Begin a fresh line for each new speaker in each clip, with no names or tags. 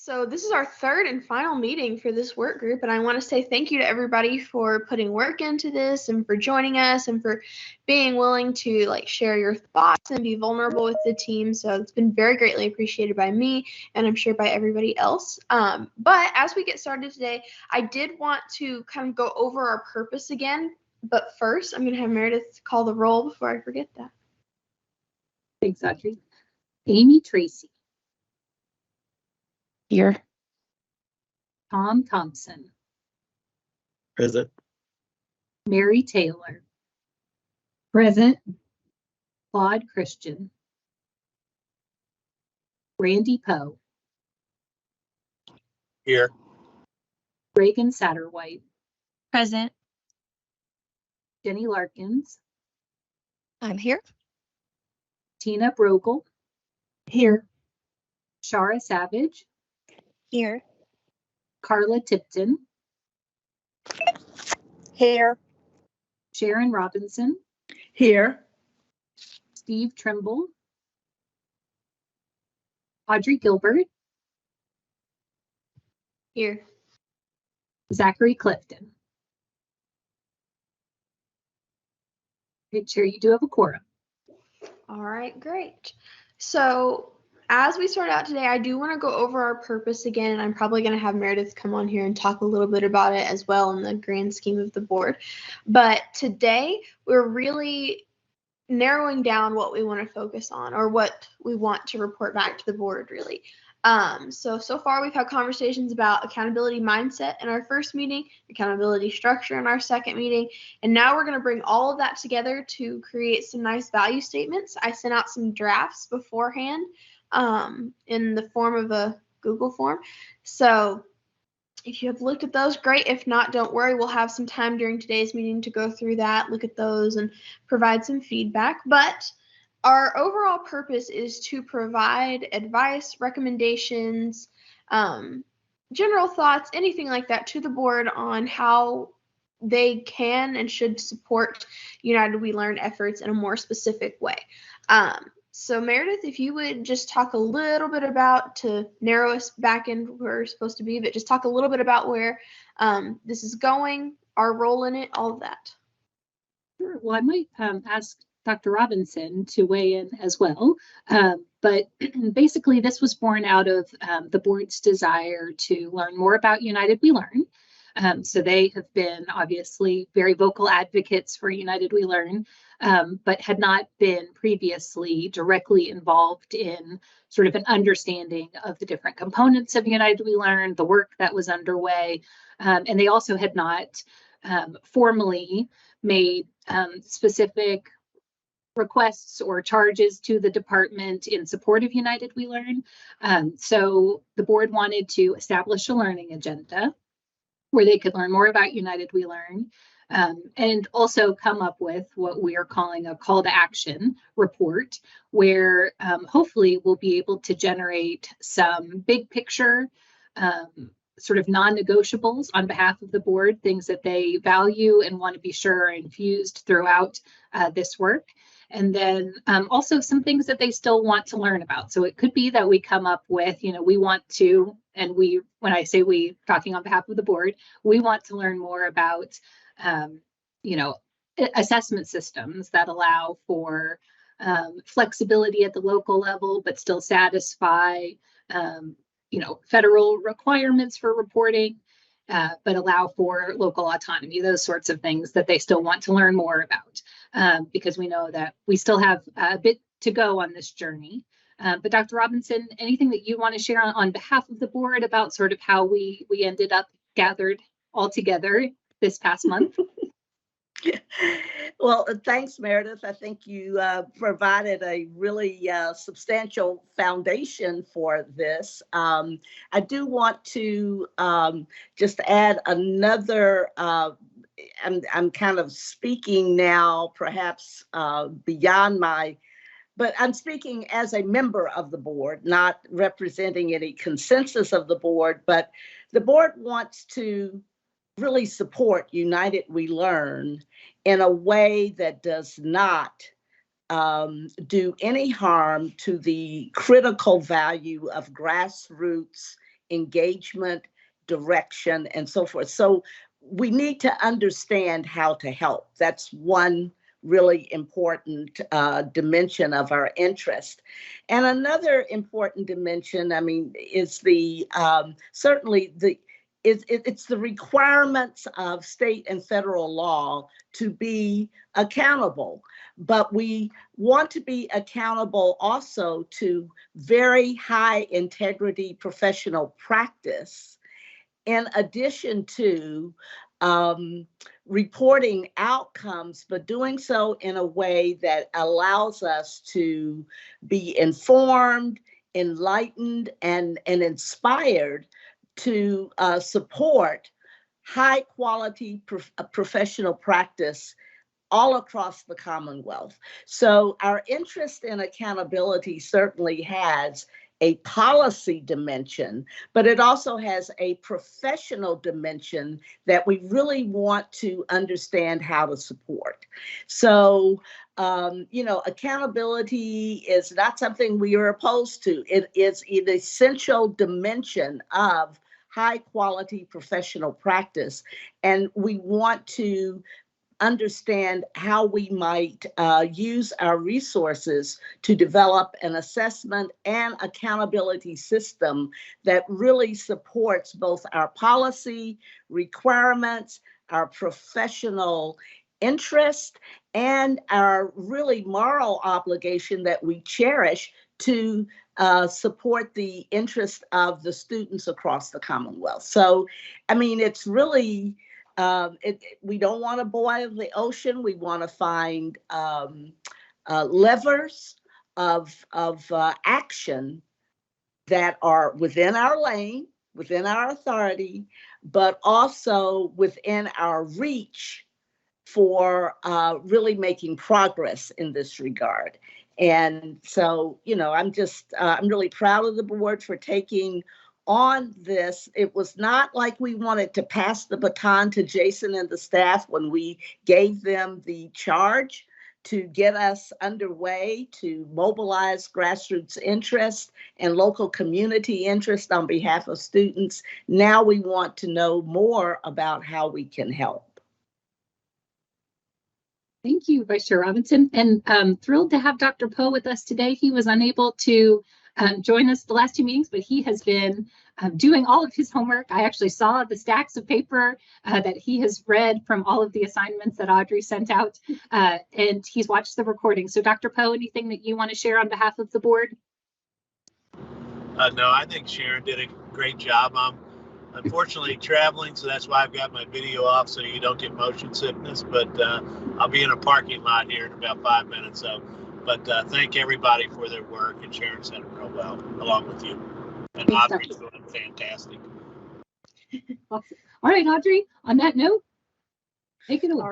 So this is our third and final meeting for this work group, and I want to say thank you to everybody for putting work into this and for joining us and for being willing to share your thoughts and be vulnerable with the team. So it's been very greatly appreciated by me and I'm sure by everybody else. But as we get started today, I did want to kind of go over our purpose again. But first, I'm going to have Meredith call the roll before I forget that.
Thanks, Audrey. Amy Tracy.
Here.
Tom Thompson.
Present.
Mary Taylor.
Present.
Claude Christian. Randy Poe.
Here.
Reagan Satterwhite.
Present.
Jenny Larkins.
I'm here.
Tina Brogel.
Here.
Shara Savage.
Here.
Carla Tipton.
Here.
Sharon Robinson.
Here.
Steve Trimble. Audrey Gilbert.
Here.
Zachary Clifton. Make sure you do have a quorum.
All right, great. So as we start out today, I do want to go over our purpose again, and I'm probably going to have Meredith come on here and talk a little bit about it as well in the grand scheme of the board. But today, we're really narrowing down what we want to focus on or what we want to report back to the board, really. So far we've had conversations about accountability mindset in our first meeting, accountability structure in our second meeting, and now we're going to bring all of that together to create some nice value statements. I sent out some drafts beforehand in the form of a Google form. So if you have looked at those, great. If not, don't worry. We'll have some time during today's meeting to go through that, look at those, and provide some feedback. But our overall purpose is to provide advice, recommendations, general thoughts, anything like that to the board on how they can and should support United We Learn efforts in a more specific way. So Meredith, if you would just talk a little bit about, to narrow us back in where we're supposed to be, but just talk a little bit about where this is going, our role in it, all of that.
Sure. Well, I might ask Dr. Robinson to weigh in as well. But basically, this was born out of the board's desire to learn more about United We Learn. So they have been obviously very vocal advocates for United We Learn, but had not been previously directly involved in sort of an understanding of the different components of United We Learn, the work that was underway. And they also had not formally made specific requests or charges to the department in support of United We Learn. So the board wanted to establish a learning agenda where they could learn more about United We Learn, and also come up with what we are calling a call to action report, where hopefully we'll be able to generate some big picture sort of non-negotiables on behalf of the board, things that they value and want to be sure are infused throughout this work. And then also some things that they still want to learn about. So it could be that we come up with, we want to, and we, when I say we, talking on behalf of the board, we want to learn more about, assessment systems that allow for flexibility at the local level, but still satisfy, federal requirements for reporting, but allow for local autonomy, those sorts of things that they still want to learn more about, because we know that we still have a bit to go on this journey. But Dr. Robinson, anything that you want to share on behalf of the board about sort of how we ended up gathered all together this past month?
Well, thanks, Meredith. I think you provided a really substantial foundation for this. I do want to just add another, I'm kind of speaking now, perhaps beyond but I'm speaking as a member of the board, not representing any consensus of the board, but the board wants to really support United We Learn in a way that does not do any harm to the critical value of grassroots engagement, direction, and so forth. So we need to understand how to help. That's one really important dimension of our interest. And another important dimension, I mean, is the certainly it's the requirements of state and federal law to be accountable. But we want to be accountable also to very high integrity professional practice, in addition to reporting outcomes, but doing so in a way that allows us to be informed, enlightened, and inspired to support high quality professional practice all across the Commonwealth. So our interest in accountability certainly has a policy dimension, but it also has a professional dimension that we really want to understand how to support. So, accountability is not something we are opposed to. It is an essential dimension of high quality professional practice. And we want to understand how we might use our resources to develop an assessment and accountability system that really supports both our policy requirements, our professional interest, and our really moral obligation that we cherish to support the interest of the students across the Commonwealth. So, I mean, it's really we don't want to boil the ocean. We want to find levers of action that are within our lane, within our authority, but also within our reach for really making progress in this regard. And so, I'm really proud of the board for taking on this. It was not like we wanted to pass the baton to Jason and the staff when we gave them the charge to get us underway, to mobilize grassroots interest and local community interest on behalf of students. Now we want to know more about how we can help.
Thank you, Vice Chair Robinson, and thrilled to have Dr. Poe with us today. He was unable to join us the last 2 meetings, but he has been doing all of his homework. I actually saw the stacks of paper that he has read from all of the assignments that Audrey sent out, and he's watched the recording. So Dr. Poe, anything that you want to share on behalf of the board?
No, I think Sharon did a great job. I'm unfortunately traveling, so that's why I've got my video off so you don't get motion sickness, but I'll be in a parking lot here in about 5 minutes. But thank everybody for their work, and Sharon said it real well, along with you. And Audrey's doing fantastic.
Awesome. All right, Audrey, on that note, take it away.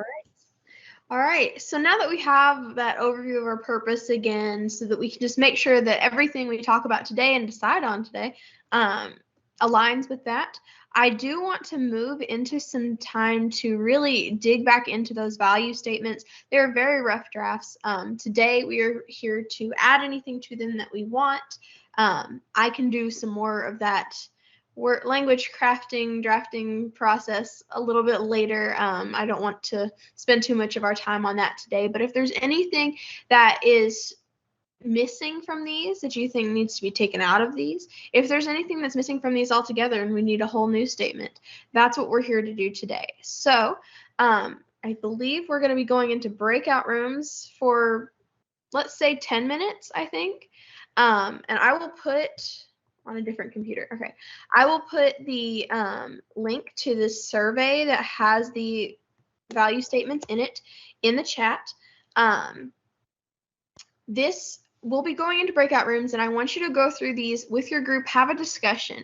All right. So now that we have that overview of our purpose again, so that we can just make sure that everything we talk about today and decide on today aligns with that, I do want to move into some time to really dig back into those value statements. They're very rough drafts. Today, we are here to add anything to them that we want. I can do some more of that language crafting, drafting process a little bit later. I don't want to spend too much of our time on that today, but if there's anything that is missing from these that you think needs to be taken out of these, if there's anything that's missing from these altogether and we need a whole new statement, that's what we're here to do today. So I believe we're going to be going into breakout rooms for, let's say, 10 minutes, I think. And I will put on a different computer. Okay. I will put the link to this survey that has the value statements in it in the chat. We'll be going into breakout rooms, and I want you to go through these with your group, have a discussion.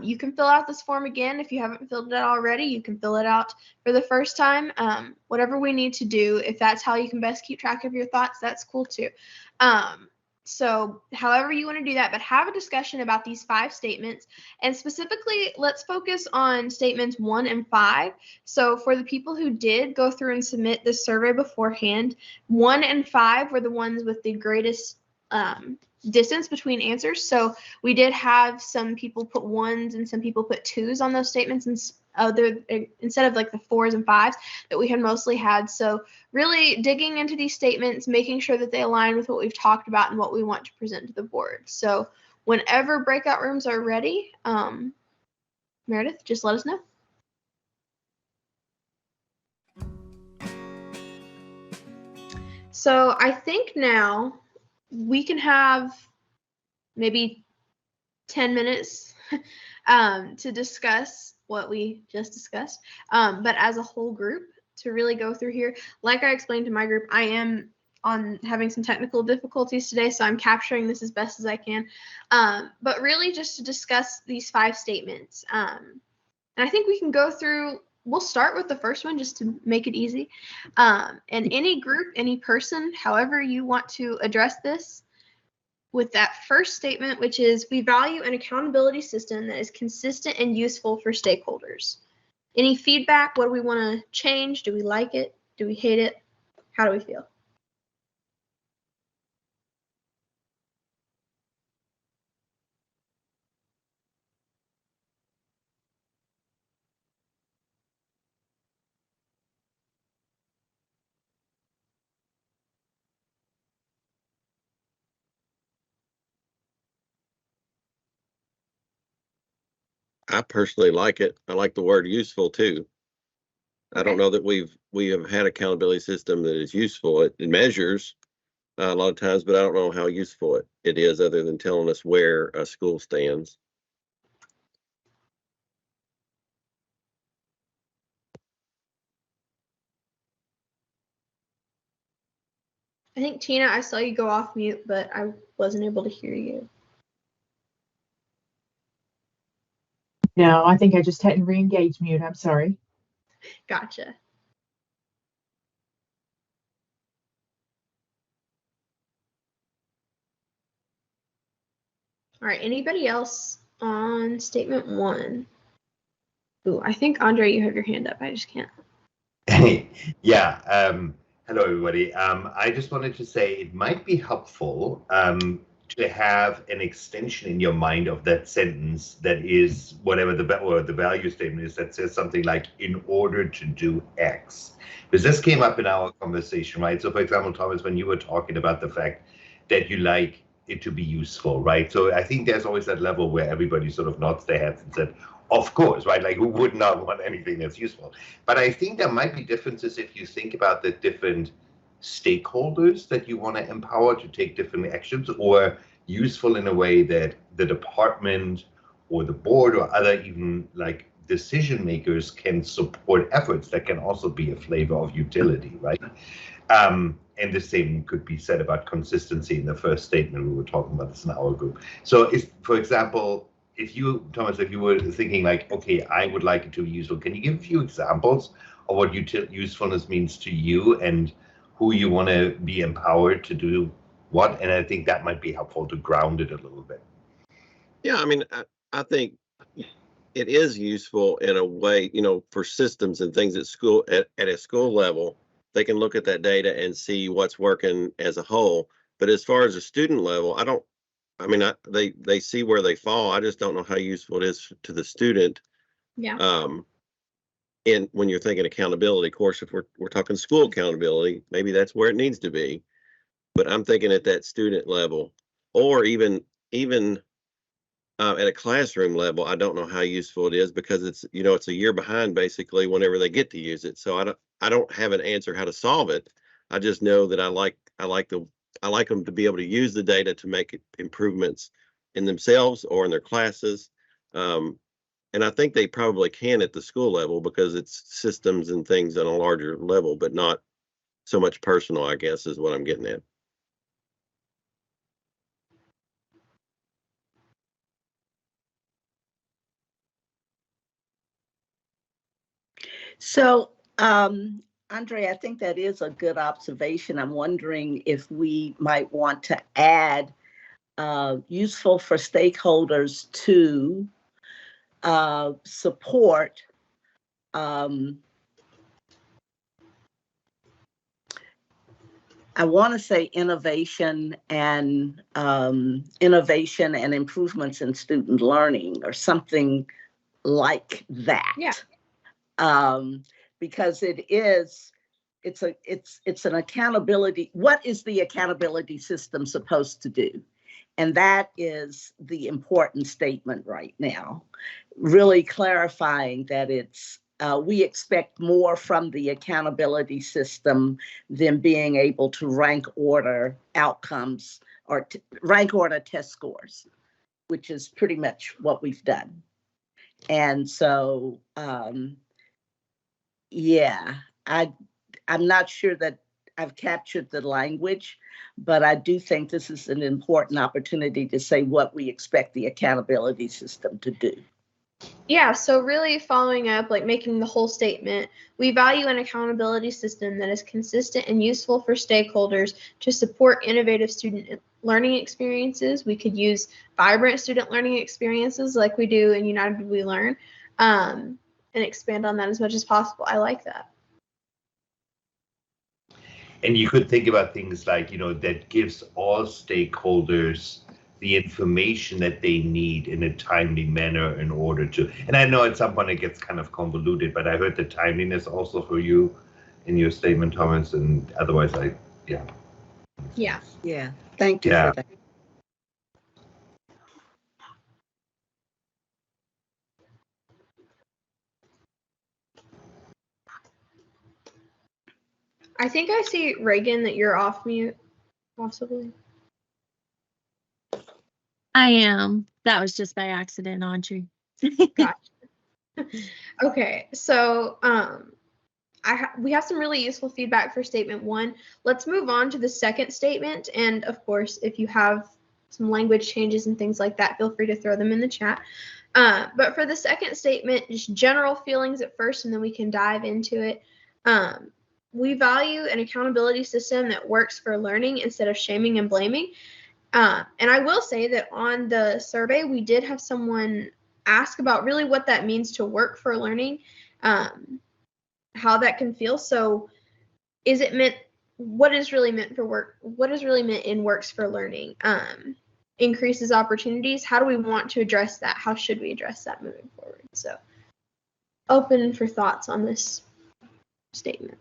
You can fill out this form again. If you haven't filled it out already, you can fill it out for the first time. Whatever we need to do, if that's how you can best keep track of your thoughts, that's cool too. So however you want to do that, but have a discussion about these 5 statements, and specifically let's focus on statements 1 and 5. So for the people who did go through and submit this survey beforehand, 1 and 5 were the ones with the greatest distance between answers. So we did have some people put 1s and some people put 2s on those statements, and instead of like the 4s and 5s that we had mostly had. So really digging into these statements, making sure that they align with what we've talked about and what we want to present to the board. So whenever breakout rooms are ready, Meredith, just let us know. So I think now we can have maybe 10 minutes to discuss what we just discussed, but as a whole group to really go through here. Like I explained to my group, I am having some technical difficulties today, so I'm capturing this as best as I can, but really just to discuss these 5 statements. And I think we can go through, we'll start with the first one just to make it easy. And any group, any person, however you want to address this, with that first statement, which is we value an accountability system that is consistent and useful for stakeholders. Any feedback? What do we want to change? Do we like it? Do we hate it? How do we feel?
I personally like it. I like the word useful too. I don't
Okay.
know that we have had accountability system that is useful. It measures a lot of times, but I don't know how useful it is other than telling us where a school stands.
I think, Tina, I saw you go off mute, but I wasn't able to hear you.
No, I think I just hadn't re-engaged mute. I'm sorry.
Gotcha. All right, anybody else on statement 1? Ooh, I think, Andre, you have your hand up. I just can't.
Yeah. Hello, everybody. I just wanted to say it might be helpful to have an extension in your mind of that sentence that is whatever the value statement is that says something like in order to do X. Because this came up in our conversation, right? So, for example, Thomas, when you were talking about the fact that you like it to be useful, right? So I think there's always that level where everybody sort of nods their heads and said, of course, right? Like, who would not want anything that's useful? But I think there might be differences if you think about the different stakeholders that you want to empower to take different actions, or useful in a way that the department or the board or other even like decision makers can support efforts that can also be a flavor of utility, right? And the same could be said about consistency in the first statement. We were talking about this in our group. So, for example, if you, Thomas, if you were thinking like, okay, I would like it to be useful, can you give a few examples of what usefulness means to you and who you want to be empowered to do what? And I think that might be helpful to ground it a little bit.
Yeah, I mean, I think it is useful in a way, for systems and things at school, at a school level. They can look at that data and see what's working as a whole. But as far as a student level, they see where they fall. I just don't know how useful it is to the student.
Yeah.
And when you're thinking accountability, of course, if we're talking school accountability, maybe that's where it needs to be. But I'm thinking at that student level, or even at a classroom level, I don't know how useful it is because it's a year behind basically whenever they get to use it. So I don't have an answer how to solve it. I just know that I like them to be able to use the data to make improvements in themselves or in their classes. And I think they probably can at the school level because it's systems and things on a larger level, but not so much personal, I guess, is what I'm getting at.
So, Andre, I think that is a good observation. I'm wondering if we might want to add useful for stakeholders to support I want to say innovation and improvements in student learning or something like that.
Yeah.
Because it's an accountability. What is the accountability system supposed to do? And that is the important statement right now, really clarifying that we expect more from the accountability system than being able to rank order outcomes or rank order test scores, which is pretty much what we've done. And so, yeah, I'm not sure that I've captured the language, but I do think this is an important opportunity to say what we expect the accountability system to do.
Yeah, so really following up, like making the whole statement, we value an accountability system that is consistent and useful for stakeholders to support innovative student learning experiences. We could use vibrant student learning experiences like we do in United We Learn, and expand on that as much as possible. I like that.
And you could think about things like, that gives all stakeholders the information that they need in a timely manner in order to, and I know at some point it gets kind of convoluted, but I heard the timeliness also for you in your statement, Thomas, and otherwise
Yeah.
Yeah, thank you for that.
I think I see, Reagan, that you're off mute, possibly.
I am. That was just by accident, Audrey.
Gotcha. Okay, so we have some really useful feedback for statement 1. Let's move on to the second statement. And of course, if you have some language changes and things like that, feel free to throw them in the chat. But for the second statement, just general feelings at first, and then we can dive into it. We value an accountability system that works for learning instead of shaming and blaming. And I will say that on the survey, we did have someone ask about really what that means to work for learning, how that can feel. So is it meant, what is really meant for work? What is really meant in works for learning? Increases opportunities. How do we want to address that? How should we address that moving forward? So open for thoughts on this statement.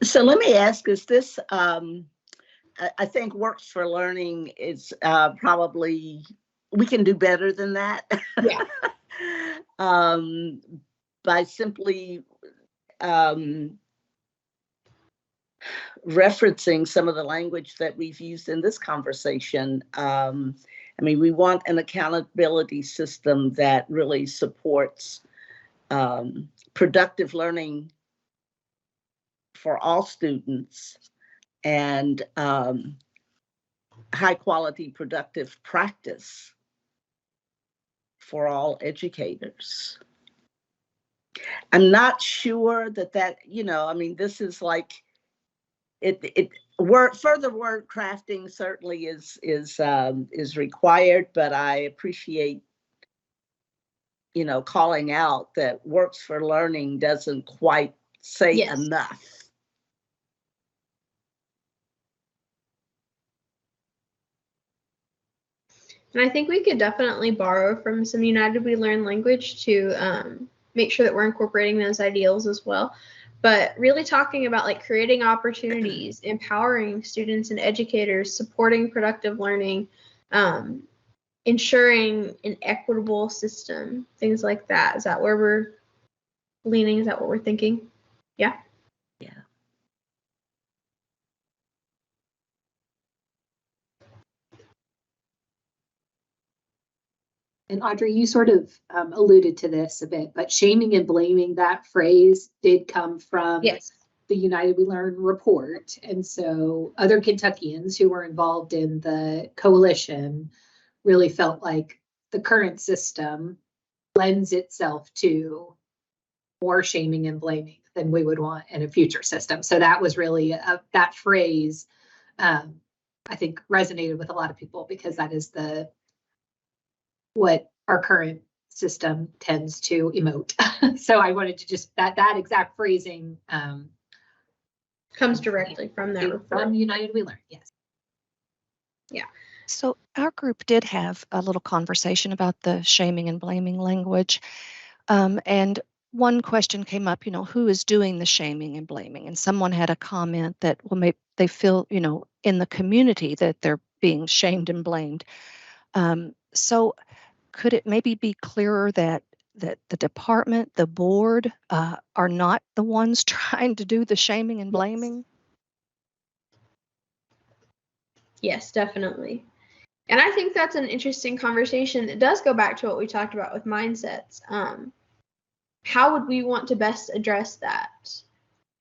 So let me ask, is this, I think works for learning is probably, we can do better than that.
Yeah.
By simply referencing some of the language that we've used in this conversation. We want an accountability system that really supports productive learning for all students and high quality productive practice for all educators. I'm not sure that this is like further word crafting certainly is required, but I appreciate calling out that works for learning doesn't quite say enough.
And I think we could definitely borrow from some United We Learn language to make sure that we're incorporating those ideals as well. But really talking about like creating opportunities, empowering students and educators, supporting productive learning, ensuring an equitable system, things like that. Is that where we're leaning? Is that what we're thinking? Yeah.
Yeah.
And Audrey, you sort of alluded to this a bit, but shaming and blaming, that phrase did come from the United We Learn report. And so other Kentuckians who were involved in the coalition really felt like the current system lends itself to more shaming and blaming than we would want in a future system. So that was really that phrase I think resonated with a lot of people, because that is what our current system tends to emote. So I wanted to just that exact phrasing
Comes directly from that report.
from United We Learn. Yes.
Yeah.
So our group did have a little conversation about the shaming and blaming language. And one question came up, who is doing the shaming and blaming? And someone had a comment that, well, maybe they feel, in the community that they're being shamed and blamed. So could it maybe be clearer that the department, the board, are not the ones trying to do the shaming and blaming?
Yes, definitely. And I think that's an interesting conversation. It does go back to what we talked about with mindsets. How would we want to best address that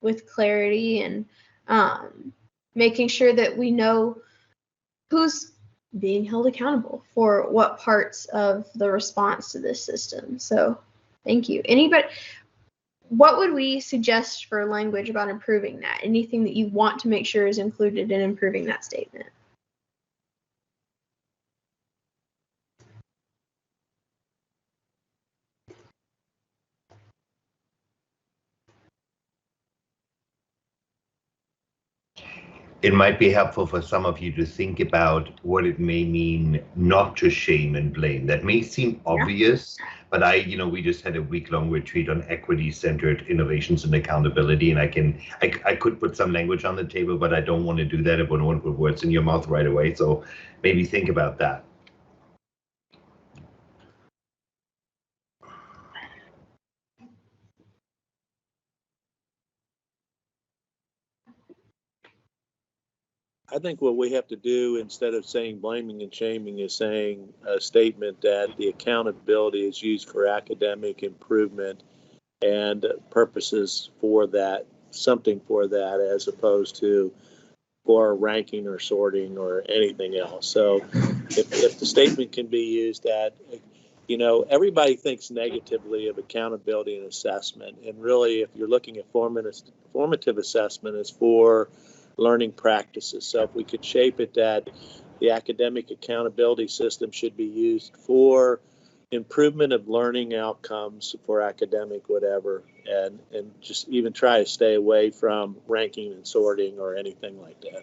with clarity and making sure that we know who's being held accountable for what parts of the response to this system. So thank you. Anybody, what would we suggest for language about improving that? Anything that you want to make sure is included in improving that statement?
It might be helpful for some of you to think about what it may mean not to shame and blame. That may seem obvious, but we just had a week-long retreat on equity-centered innovations and accountability, and I could put some language on the table, but I don't want to do that. I don't want to put words in your mouth right away. So maybe think about that.
I think what we have to do, instead of saying blaming and shaming, is saying a statement that the accountability is used for academic improvement and purposes for that, something for that, as opposed to for ranking or sorting or anything else. So if the statement can be used that, everybody thinks negatively of accountability and assessment. And really, if you're looking at formative assessment, it's for learning practices. So if we could shape it that the academic accountability system should be used for improvement of learning outcomes for academic whatever, and just even try to stay away from ranking and sorting or anything like that.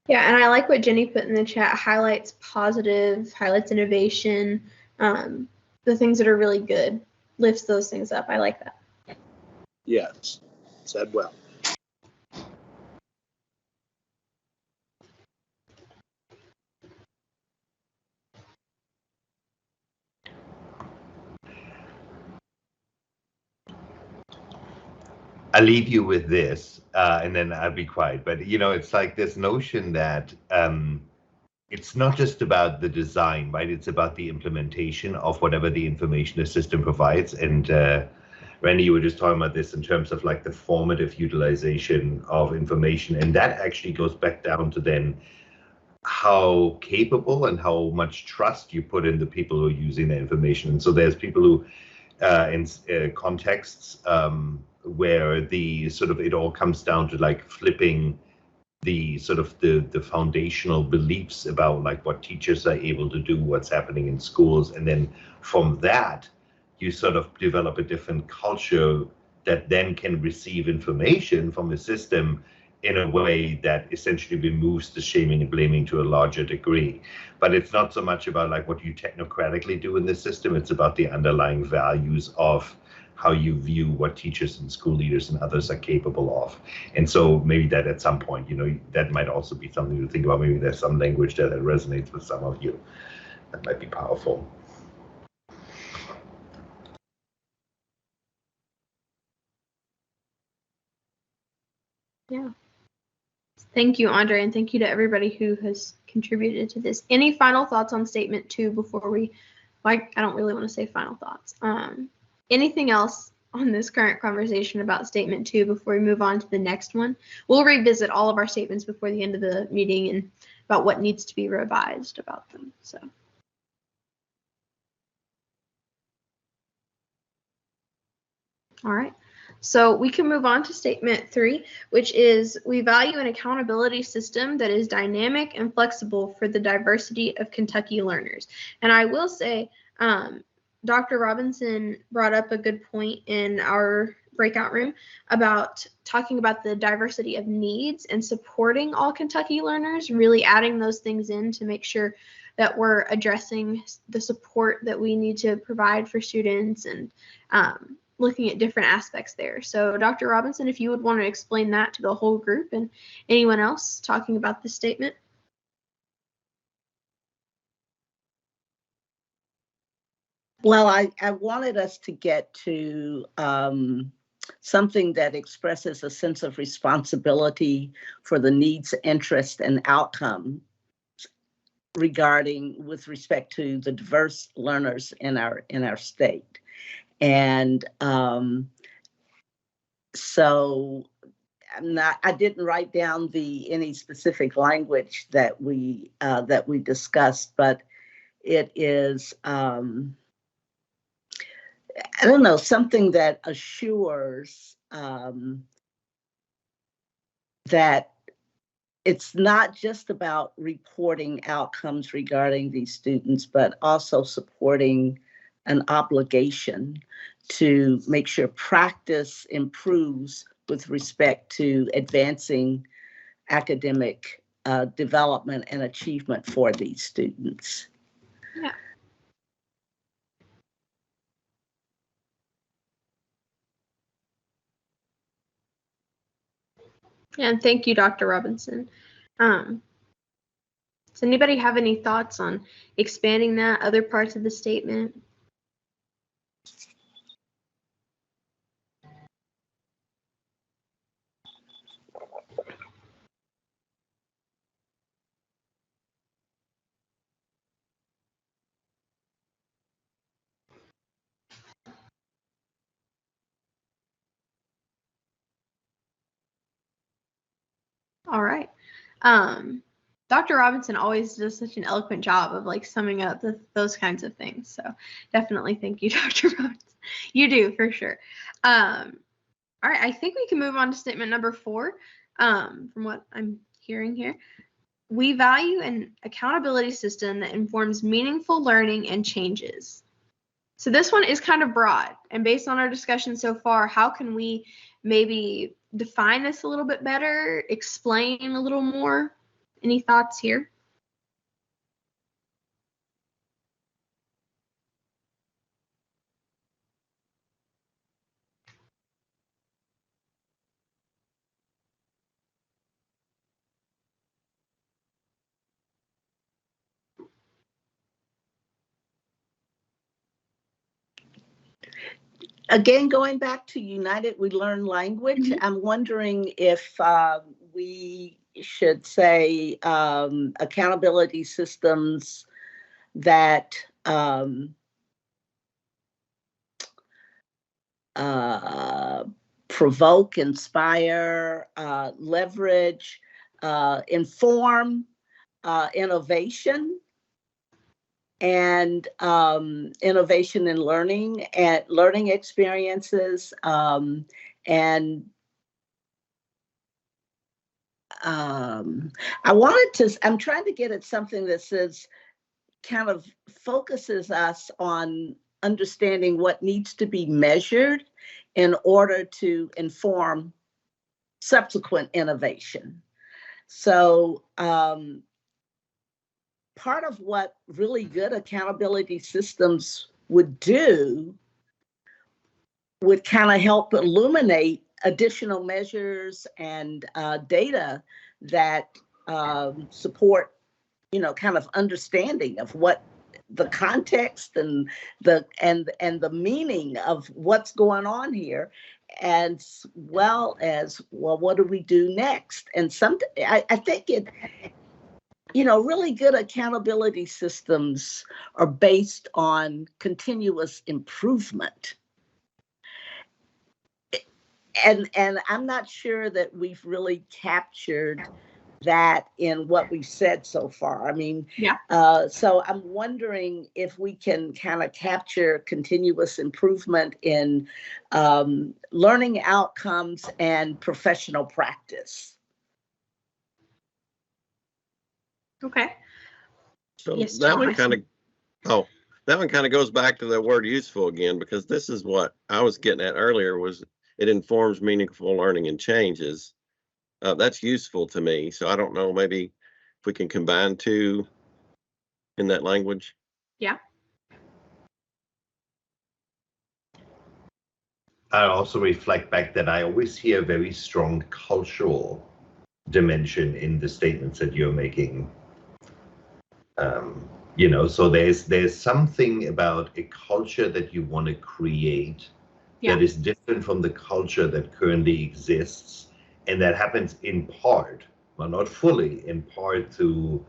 Yeah, and I like what Jenny put in the chat, highlights positive, highlights innovation, the things that are really good, lifts those things up. I like that.
Yes, said well.
I'll leave you with this, and then I'll be quiet. But, it's like this notion that it's not just about the design, right? It's about the implementation of whatever the information the system provides. And Randy, you were just talking about this in terms of like the formative utilization of information. And that actually goes back down to then how capable and how much trust you put in the people who are using the information. And so there's people who, in contexts, where the sort of it all comes down to like flipping the sort of the foundational beliefs about like what teachers are able to do, what's happening in schools, and then from that you sort of develop a different culture that then can receive information from the system in a way that essentially removes the shaming and blaming to a larger degree. But it's not so much about like what you technocratically do in the system, it's about the underlying values of how you view what teachers and school leaders and others are capable of. And so maybe that at some point, that might also be something to think about. Maybe there's some language that resonates with some of you. That might be powerful.
Yeah. Thank you, Andre, and thank you to everybody who has contributed to this. Any final thoughts on statement 2 before we, I don't really want to say final thoughts. Anything else on this current conversation about statement 2 before we move on to the next one? We'll revisit all of our statements before the end of the meeting and about what needs to be revised about them. So. All right. So we can move on to statement 3, which is we value an accountability system that is dynamic and flexible for the diversity of Kentucky learners. And I will say, Dr. Robinson brought up a good point in our breakout room about talking about the diversity of needs and supporting all Kentucky learners, really adding those things in to make sure that we're addressing the support that we need to provide for students and looking at different aspects there. So Dr. Robinson, if you would want to explain that to the whole group and anyone else talking about this statement.
Well, I wanted us to get to something that expresses a sense of responsibility for the needs, interest, and outcome with respect to the diverse learners in our state. And so I didn't write down any specific language that we discussed, but it is I don't know, something that assures that it's not just about reporting outcomes regarding these students, but also supporting an obligation to make sure practice improves with respect to advancing academic development and achievement for these students.
Yeah. And thank you, Dr. Robinson. Does anybody have any thoughts on expanding that, other parts of the statement? All right. Dr. Robinson always does such an eloquent job of like summing up those kinds of things. So definitely thank you, Dr. Robinson. You do for sure. All right, I think we can move on to statement number 4. From what I'm hearing here, we value an accountability system that informs meaningful learning and changes. So this one is kind of broad, and based on our discussion so far, how can we maybe define this a little bit better, explain a little more? Any thoughts here?
Again, going back to United We Learn language, I'm wondering if we should say accountability systems that provoke, inspire, leverage, inform innovation, and innovation in learning and learning experiences, and I'm trying to get at something that says kind of focuses us on understanding what needs to be measured in order to inform subsequent innovation. So part of what really good accountability systems would do would kind of help illuminate additional measures and data that support, kind of understanding of what the context and the meaning of what's going on here, as well as, well, what do we do next? And I think really good accountability systems are based on continuous improvement. And I'm not sure that we've really captured that in what we've said so far. I mean,
Yeah.
So I'm wondering if we can kind of capture continuous improvement in learning outcomes and professional practice.
Okay.
So
Yes,
that one
Thomas.
kind of, oh, that one kind of goes back to the word useful again, because this is what I was getting at earlier, was it informs meaningful learning and changes. That's useful to me. So I don't know, maybe if we can combine two in that language.
Yeah.
I also reflect back that I always hear a very strong cultural dimension in the statements that you're making. So there's something about a culture that you want to create that is different from the culture that currently exists, and that happens in part, well, not fully, in part through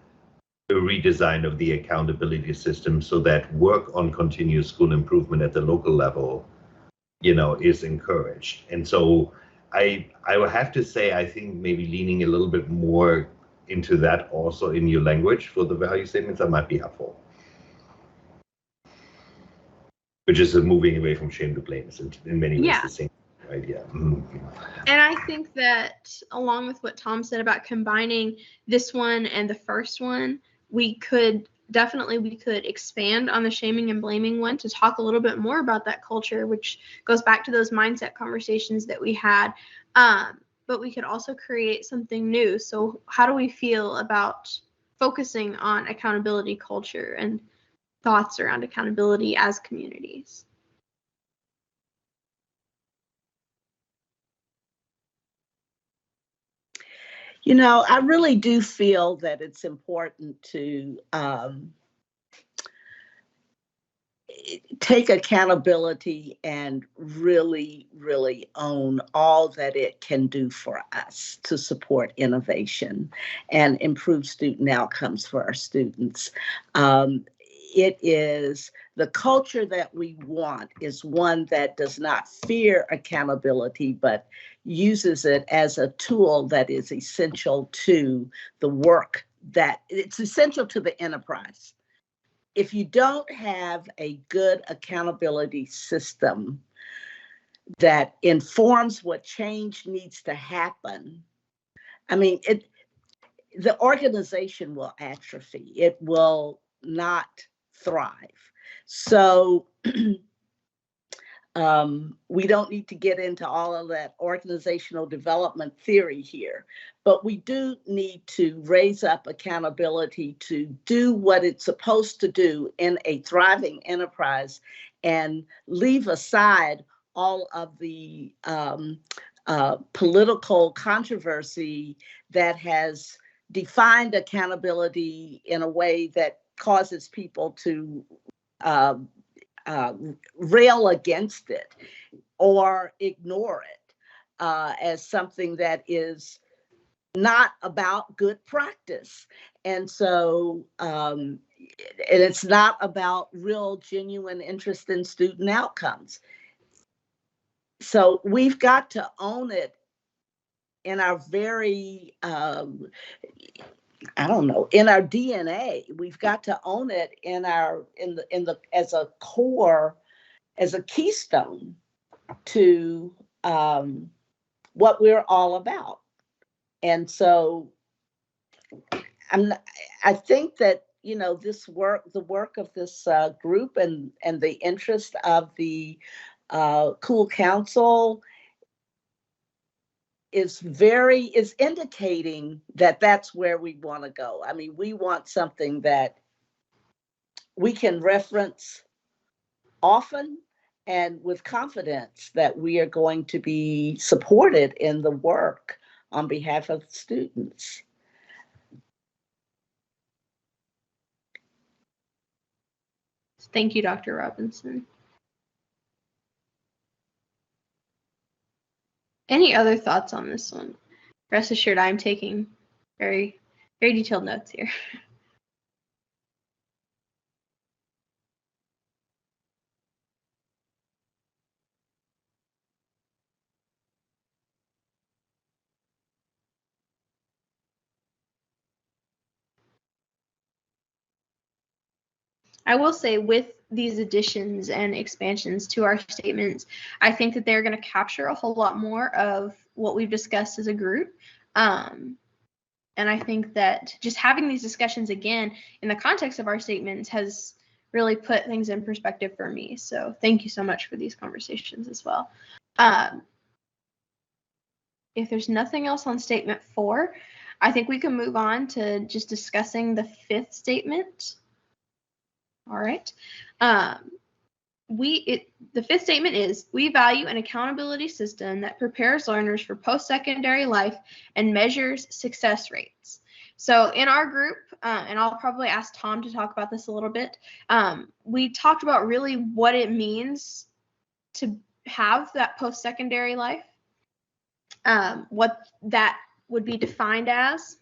a redesign of the accountability system, so that work on continuous school improvement at the local level, is encouraged. And so I will have to say, I think maybe leaning a little bit more into that also in your language for the value statements, that might be helpful. Which is moving away from shame to blame, is in many ways the same idea. Mm-hmm.
And I think that along with what Tom said about combining this one and the first one, we could expand on the shaming and blaming one to talk a little bit more about that culture, which goes back to those mindset conversations that we had. But we could also create something new. So how do we feel about focusing on accountability culture and thoughts around accountability as communities?
I really do feel that it's important to take accountability and really, really own all that it can do for us to support innovation and improve student outcomes for our students. It is the culture that we want is one that does not fear accountability, but uses it as a tool that is essential to the work, that it's essential to the enterprise. If you don't have a good accountability system that informs what change needs to happen, I mean, the organization will atrophy. It will not thrive. So we don't need to get into all of that organizational development theory here, but we do need to raise up accountability to do what it's supposed to do in a thriving enterprise and leave aside all of the political controversy that has defined accountability in a way that causes people to rail against it or ignore it as something that is not about good practice. And so, and it's not about real, genuine interest in student outcomes. So we've got to own it in our very, in our DNA. We've got to own it in the as a core, as a keystone to what we're all about. And so I think that, this work, the work of this group and the interest of the Cool Council is indicating that that's where we want to go. I mean, we want something that we can reference often and with confidence that we are going to be supported in the work on behalf of students.
Thank you, Dr. Robinson. Any other thoughts on this one? Rest assured, I'm taking very, very detailed notes here. I will say with these additions and expansions to our statements, I think that they're going to capture a whole lot more of what we've discussed as a group. And I think that just having these discussions again in the context of our statements has really put things in perspective for me. So thank you so much for these conversations as well. If there's nothing else on statement 4, I think we can move on to just discussing the 5th statement. All right. The 5th statement is, we value an accountability system that prepares learners for post-secondary life and measures success rates. So in our group, and I'll probably ask Tom to talk about this a little bit, we talked about really what it means to have that post-secondary life, what that would be defined as.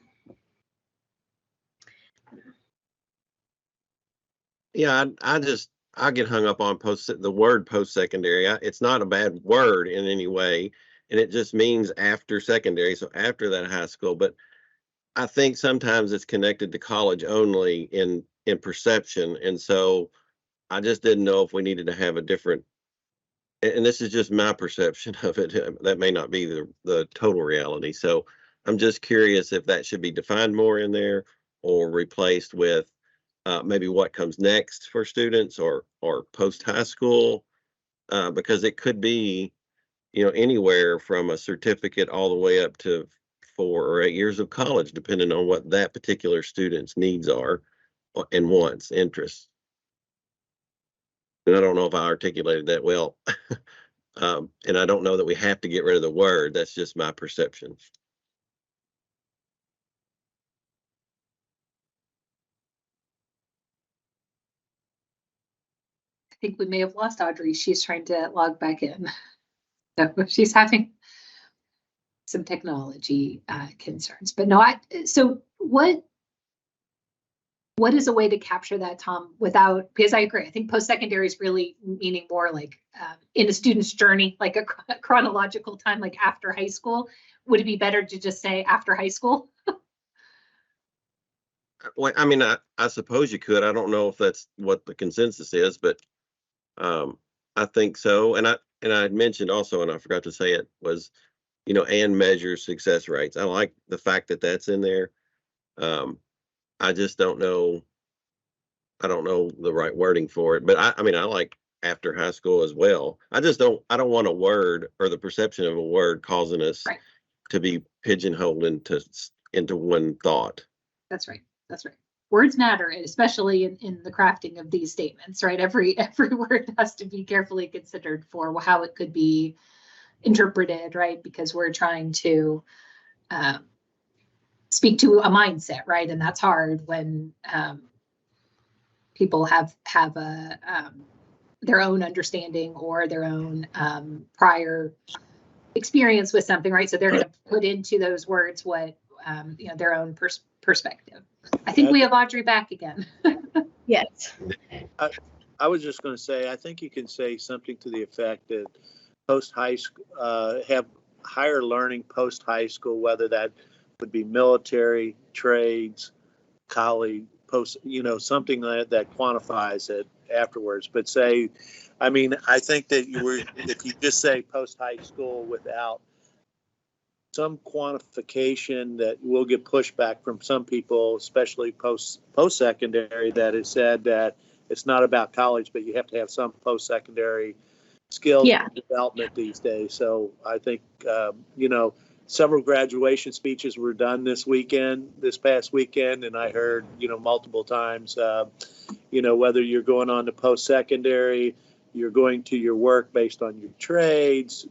Yeah, I get hung up on the word post-secondary. It's not a bad word in any way, and it just means after secondary, so after that high school. But I think sometimes it's connected to college only in perception, and so I just didn't know if we needed to have a different. And this is just my perception of it. That may not be the total reality. So I'm just curious if that should be defined more in there or replaced with maybe what comes next for students or post high school, because it could be, anywhere from a certificate all the way up to 4 or 8 years of college, depending on what that particular student's needs are and wants, interests. And I don't know if I articulated that well. And I don't know that we have to get rid of the word. That's just my perception.
I think we may have lost Audrey. She's trying to log back in. So she's having some technology concerns. But no, so what is a way to capture that, Tom, without, because I agree, I think post-secondary is really meaning more like in a student's journey, like a chronological time, like after high school. Would it be better to just say after high school?
Well, I mean, I suppose you could. I don't know if that's what the consensus is, but I think so. And I had mentioned also, and I forgot to say it, was, and measure success rates. I like the fact that that's in there. I just don't know. I don't know the right wording for it, but I mean, I like after high school as well. I don't want a word or the perception of a word causing us
Right.
to be pigeonholed into one thought.
That's right. That's right. Words matter, especially in the crafting of these statements, right? Every word has to be carefully considered for how it could be interpreted, right? Because we're trying to speak to a mindset, right? And that's hard when people have their own understanding or their own prior experience with something, right? So they're going to put into those words what their own perspective. I think we have Audrey back again.
Yes.
I was just going to say, I think you can say something to the effect that post high school have higher learning post high school, whether that would be military, trades, college, post, something that quantifies it afterwards. But say, I mean, I think that if you just say post high school without some quantification, that will get pushback from some people, especially post secondary, that has said that it's not about college, but you have to have some post secondary skill development these days. So I think several graduation speeches were done this past weekend, and I heard multiple times whether you're going on to post secondary, you're going to your work based on your trades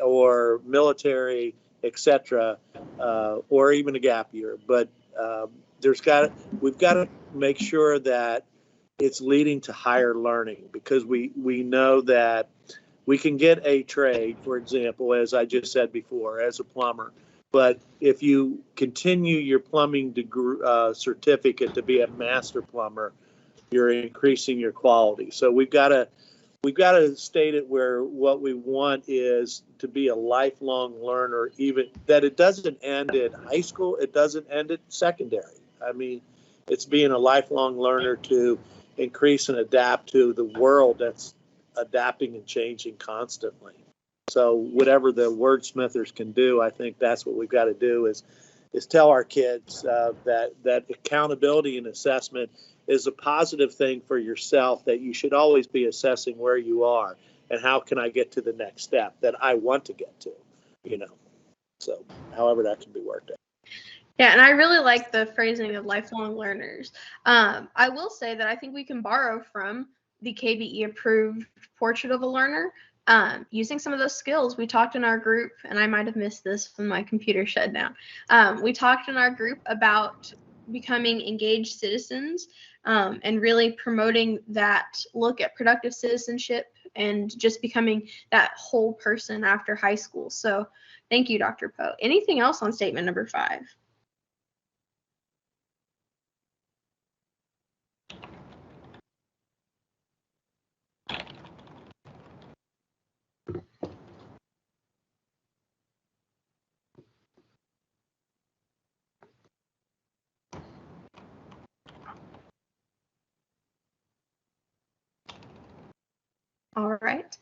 or military, etc., or even a gap year. But we've got to make sure that it's leading to higher learning, because we know that we can get a trade, for example, as I just said before, as a plumber. But if you continue your plumbing degree, certificate to be a master plumber, you're increasing your quality. So we've got to state it where what we want is to be a lifelong learner, even that it doesn't end at high school, it doesn't end at secondary. I mean, it's being a lifelong learner to increase and adapt to the world that's adapting and changing constantly. So whatever the wordsmithers can do, I think that's what we've got to do is tell our kids that accountability and assessment is a positive thing for yourself, that you should always be assessing where you are and how can I get to the next step that I want to get to, you know. So however that can be worked out.
Yeah, and I really like the phrasing of lifelong learners. I will say that I think we can borrow from the KBE approved portrait of a learner, using some of those skills. We talked in our group, and I might have missed this when my computer shut down. We talked in our group about becoming engaged citizens, and really promoting that look at productive citizenship and just becoming that whole person after high school. So thank you, Dr. Poe. Anything else on statement number 5? All right.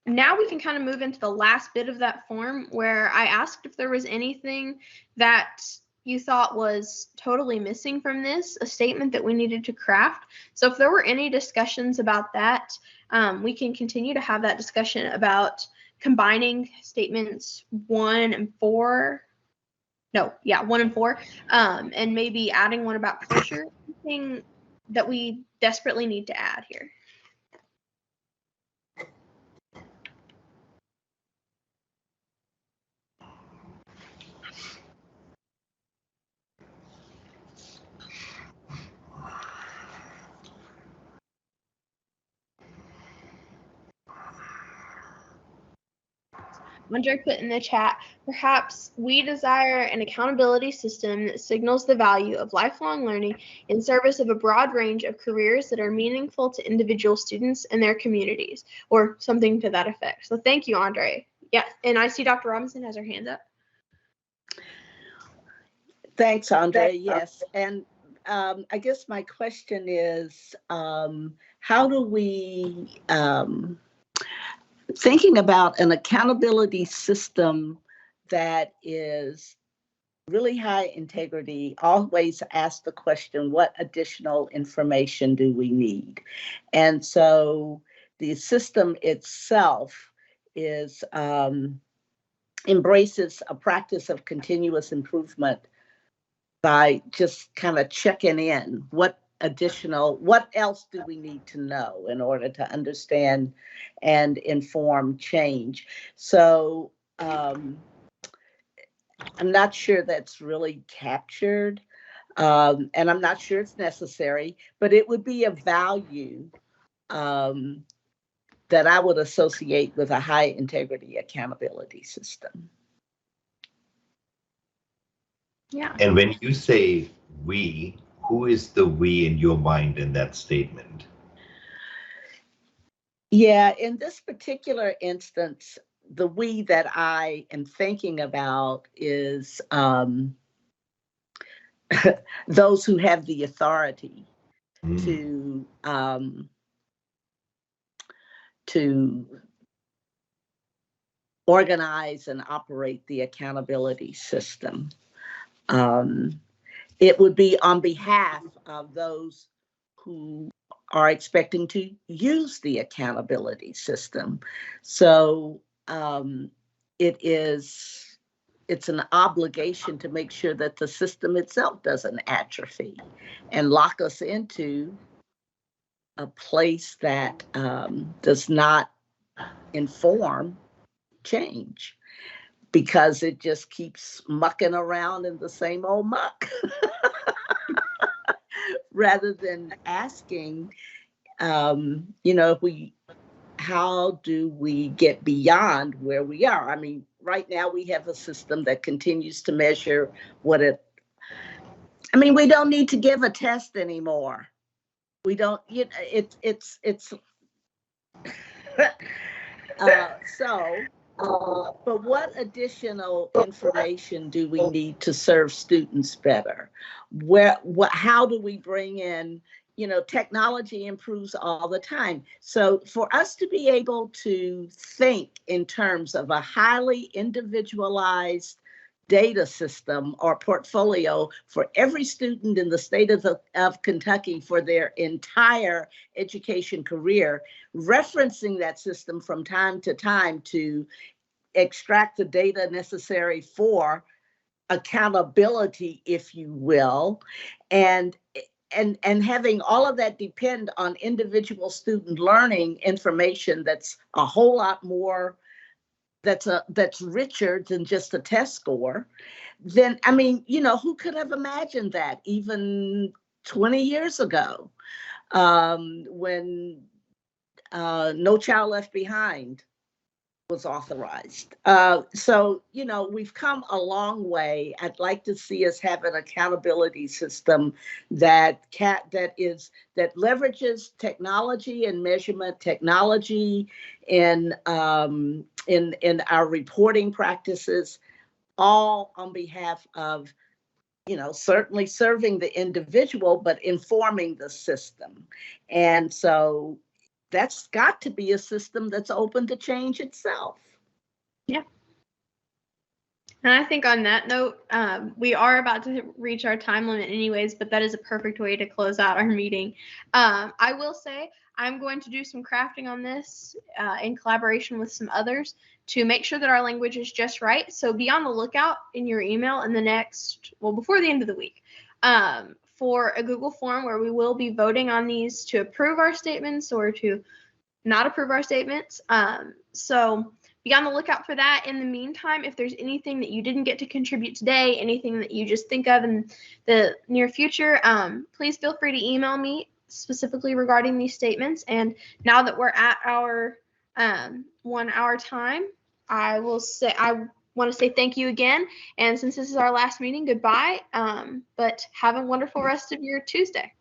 Now we can kind of move into the last bit of that form where I asked if there was anything that you thought was totally missing from this, a statement that we needed to craft. So if there were any discussions about that, we can continue to have that discussion about combining statements 1 and 4. No, yeah, 1 and 4, and maybe adding one about culture. Anything that we desperately need to add here. Andre put in the chat, perhaps we desire an accountability system that signals the value of lifelong learning in service of a broad range of careers that are meaningful to individual students and their communities, or something to that effect. So thank you, Andre. Yeah, and I see Dr. Robinson has her hand up.
Thanks, Andre. Yes, and I guess my question is, how do we, thinking about an accountability system that is really high integrity, always ask the question, what additional information do we need? And so the system itself is embraces a practice of continuous improvement by just kind of checking in. What else do we need to know in order to understand and inform change? So I'm not sure that's really captured, and I'm not sure it's necessary, but it would be a value that I would associate with a high integrity accountability system.
Yeah.
And when you say we, who is the we in your mind in that statement?
Yeah, in this particular instance, the we that I am thinking about is those who have the authority to organize and operate the accountability system. It would be on behalf of those who are expecting to use the accountability system. So it's an obligation to make sure that the system itself doesn't atrophy and lock us into a place that does not inform change, because it just keeps mucking around in the same old muck. Rather than asking, how do we get beyond where we are? I mean, right now we have a system that continues to measure we don't need to give a test anymore. We don't, but what additional information do we need to serve students better? How do we bring in, technology improves all the time. So for us to be able to think in terms of a highly individualized data system or portfolio for every student in the state of Kentucky for their entire education career, referencing that system from time to time to extract the data necessary for accountability, if you will, and having all of that depend on individual student learning information that's a whole lot more, that's richer than just a test score, then I mean, who could have imagined that even 20 years ago, when No Child Left Behind was authorized. So, we've come a long way. I'd like to see us have an accountability system that leverages technology and measurement, technology in our reporting practices, all on behalf of, certainly serving the individual, but informing the system. And so that's got to be a system that's open to change itself.
Yeah. And I think on that note, we are about to reach our time limit anyways, but that is a perfect way to close out our meeting. I will say I'm going to do some crafting on this in collaboration with some others to make sure that our language is just right. So be on the lookout in your email in before the end of the week, for a Google form where we will be voting on these to approve our statements or to not approve our statements. So be on the lookout for that. In the meantime, if there's anything that you didn't get to contribute today, anything that you just think of in the near future, please feel free to email me specifically regarding these statements. And now that we're at our 1 hour time, I want to say thank you again. And since this is our last meeting, goodbye. But have a wonderful rest of your Tuesday.